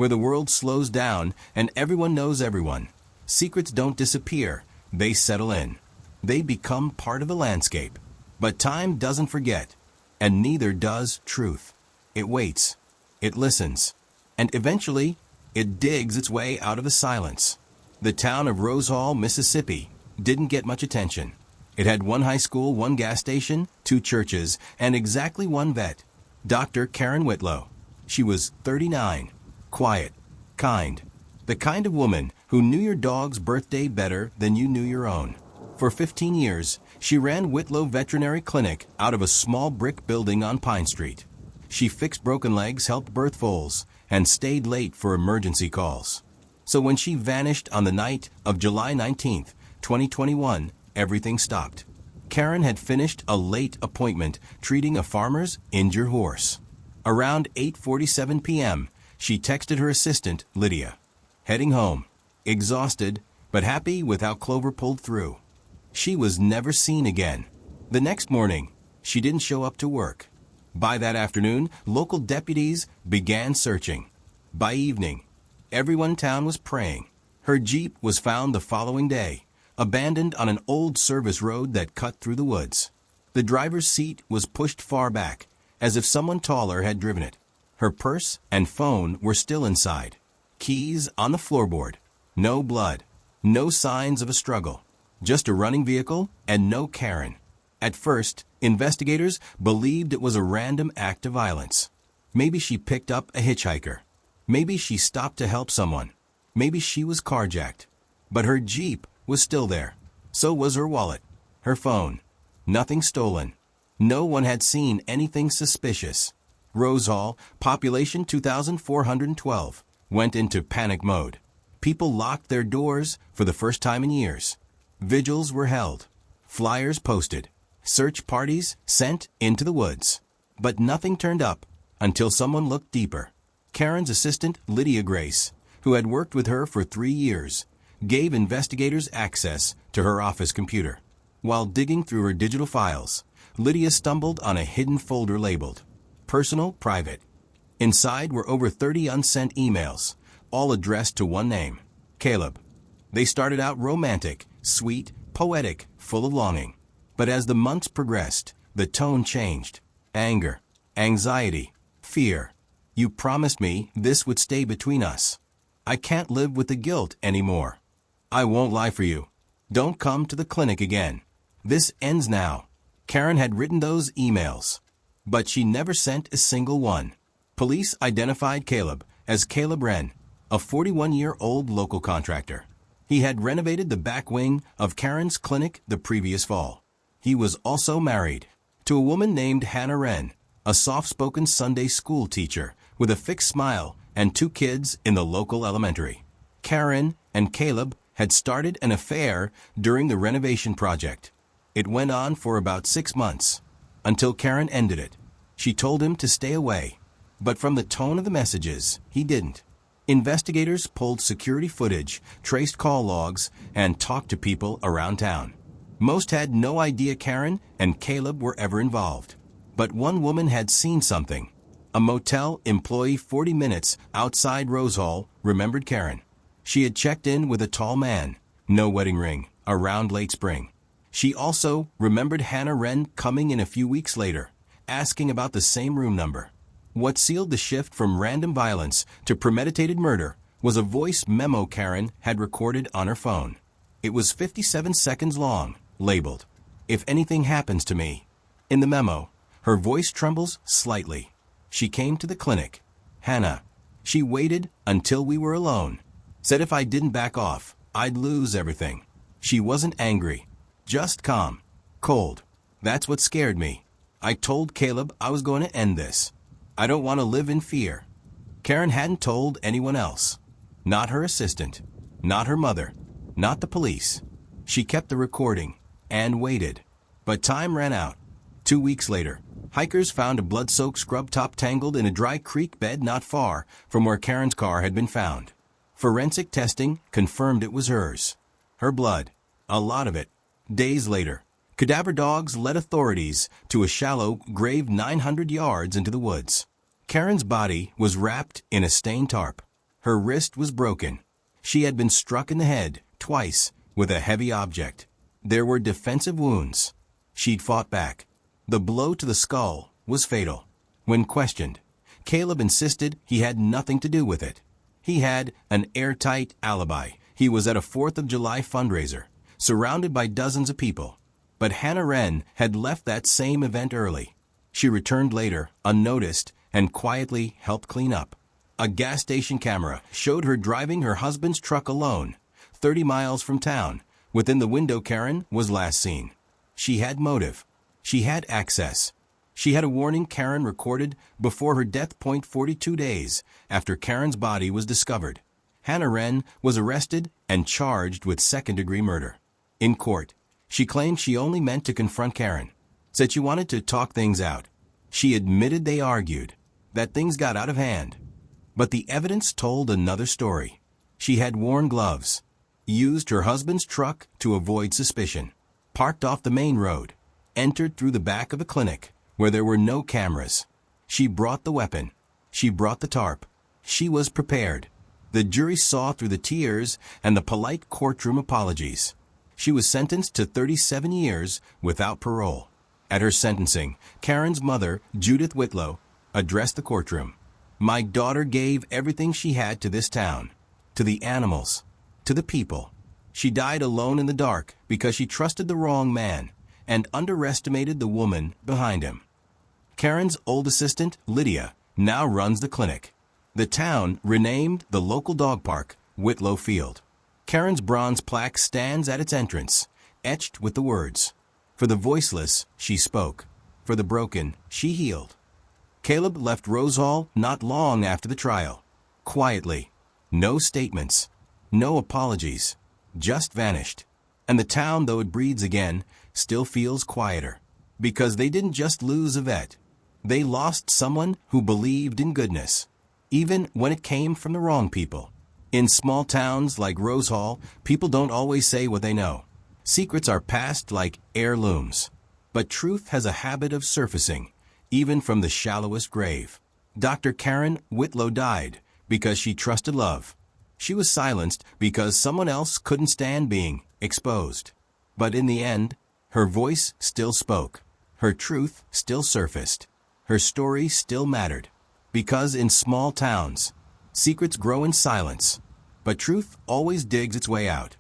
where the world slows down and everyone knows everyone. Secrets don't disappear, they settle in. They become part of the landscape. But time doesn't forget, and neither does truth. It waits, it listens, and eventually, it digs its way out of the silence. The town of Rosehall, Mississippi, didn't get much attention. It had one high school, one gas station, 2 churches, and exactly one vet, Dr. Karen Whitlow. She was 39, quiet, kind, the kind of woman who knew your dog's birthday better than you knew your own. For 15 years, she ran Whitlow Veterinary Clinic out of a small brick building on Pine Street. She fixed broken legs, helped birth foals, and stayed late for emergency calls. So when she vanished on the night of July 19, 2021, everything stopped. Karen had finished a late appointment treating a farmer's injured horse. Around 8:47 p.m., she texted her assistant, Lydia, heading home, exhausted but happy with how Clover pulled through. She was never seen again. The next morning, she didn't show up to work. By that afternoon, local deputies began searching. By evening, everyone in town was praying. Her Jeep was found the following day, abandoned on an old service road that cut through the woods. The driver's seat was pushed far back, as if someone taller had driven it. Her purse and phone were still inside. Keys on the floorboard. No blood. No signs of a struggle. Just a running vehicle and no Karen. At first, investigators believed it was a random act of violence. Maybe she picked up a hitchhiker. Maybe she stopped to help someone. Maybe she was carjacked. But her Jeep was still there. So was her wallet, her phone. Nothing stolen. No one had seen anything suspicious. Rosehall, population 2,412, went into panic mode. People locked their doors for the first time in years. Vigils were held. Flyers posted. Search parties sent into the woods. But nothing turned up until someone looked deeper. Karen's assistant, Lydia Grace, who had worked with her for 3 years, gave investigators access to her office computer. While digging through her digital files, Lydia stumbled on a hidden folder labeled Personal Private. Inside were over 30 unsent emails, all addressed to one name, Caleb. They started out romantic, sweet, poetic, full of longing. But as the months progressed, the tone changed. Anger, anxiety, fear. You promised me this would stay between us. I can't live with the guilt anymore. I won't lie for you. Don't come to the clinic again. This ends now. Karen had written those emails, but she never sent a single one. Police identified Caleb as Caleb Wren, a 41-year-old local contractor. He had renovated the back wing of Karen's clinic the previous fall. He was also married to a woman named Hannah Wren, a soft-spoken Sunday school teacher with a fixed smile and 2 kids in the local elementary. Karen and Caleb had started an affair during the renovation project. It went on for about 6 months, until Karen ended it. She told him to stay away, but from the tone of the messages, he didn't. Investigators pulled security footage, traced call logs, and talked to people around town. Most had no idea Karen and Caleb were ever involved. But one woman had seen something. A motel employee 40 minutes outside Rosehall remembered Karen. She had checked in with a tall man, no wedding ring, around late spring. She also remembered Hannah Wren coming in a few weeks later, asking about the same room number. What sealed the shift from random violence to premeditated murder was a voice memo Karen had recorded on her phone. It was 57 seconds long, labeled, "If anything happens to me." In the memo, her voice trembles slightly. She came to the clinic. Hannah. She waited until we were alone. Said if I didn't back off, I'd lose everything. She wasn't angry, just calm, cold. That's what scared me. I told Caleb I was going to end this. I don't want to live in fear. Karen hadn't told anyone else. Not her assistant, not her mother, not the police. She kept the recording and waited. But time ran out. 2 weeks later, hikers found a blood-soaked scrub top tangled in a dry creek bed not far from where Karen's car had been found. Forensic testing confirmed it was hers. Her blood, a lot of it. Days later, cadaver dogs led authorities to a shallow grave 900 yards into the woods. Karen's body was wrapped in a stained tarp. Her wrist was broken. She had been struck in the head, twice, with a heavy object. There were defensive wounds. She'd fought back. The blow to the skull was fatal. When questioned, Caleb insisted he had nothing to do with it. He had an airtight alibi. He was at a 4th of July fundraiser, surrounded by dozens of people. But Hannah Wren had left that same event early. She returned later, unnoticed, and quietly helped clean up. A gas station camera showed her driving her husband's truck alone, 30 miles from town. Within the window Karen was last seen. She had motive. She had access. She had a warning Karen recorded before her death. 42 days after Karen's body was discovered, Hannah Wren was arrested and charged with second-degree murder. In court, she claimed she only meant to confront Karen, said she wanted to talk things out. She admitted they argued, that things got out of hand. But the evidence told another story. She had worn gloves, used her husband's truck to avoid suspicion, parked off the main road, entered through the back of a clinic where there were no cameras. She brought the weapon. She brought the tarp. She was prepared. The jury saw through the tears and the polite courtroom apologies. She was sentenced to 37 years without parole. At her sentencing, Karen's mother, Judith Whitlow, addressed the courtroom. "My daughter gave everything she had to this town, to the animals, to the people. She died alone in the dark because she trusted the wrong man and underestimated the woman behind him." Karen's old assistant, Lydia, now runs the clinic. The town renamed the local dog park Whitlow Field. Karen's bronze plaque stands at its entrance, etched with the words, "For the voiceless, she spoke. For the broken, she healed." Caleb left Rosehall not long after the trial. Quietly. No statements. No apologies. Just vanished. And the town, though it breathes again, still feels quieter. Because they didn't just lose a vet. They lost someone who believed in goodness, even when it came from the wrong people. In small towns like Rosehall, people don't always say what they know. Secrets are passed like heirlooms. But truth has a habit of surfacing, even from the shallowest grave. Dr. Karen Whitlow died because she trusted love. She was silenced because someone else couldn't stand being exposed. But in the end, her voice still spoke. Her truth still surfaced. Her story still mattered. Because in small towns, secrets grow in silence, but truth always digs its way out.